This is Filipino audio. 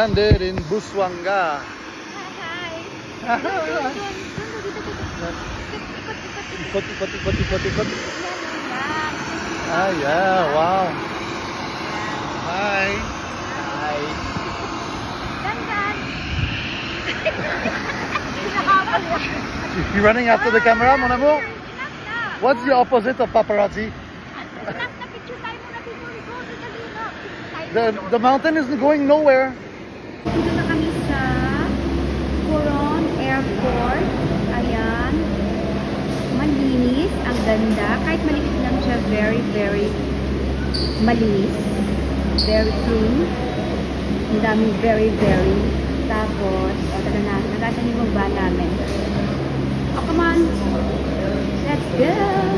landed in Busuanga. Hi. Ikot. Ah, yeah, wow. Hi. Hi. Dandan. You running after the camera, mon amour? What's the opposite of paparazzi? The mountain isn't going nowhere. Dito na kami sa Coron Airport. Ayan. Malinis. Ang ganda. Kahit maliit lang siya, very, very malinis. Very clean. Ang daming very, very. Tapos, tara na. Nagatan yung ba namin. Oh, come on. Let's go!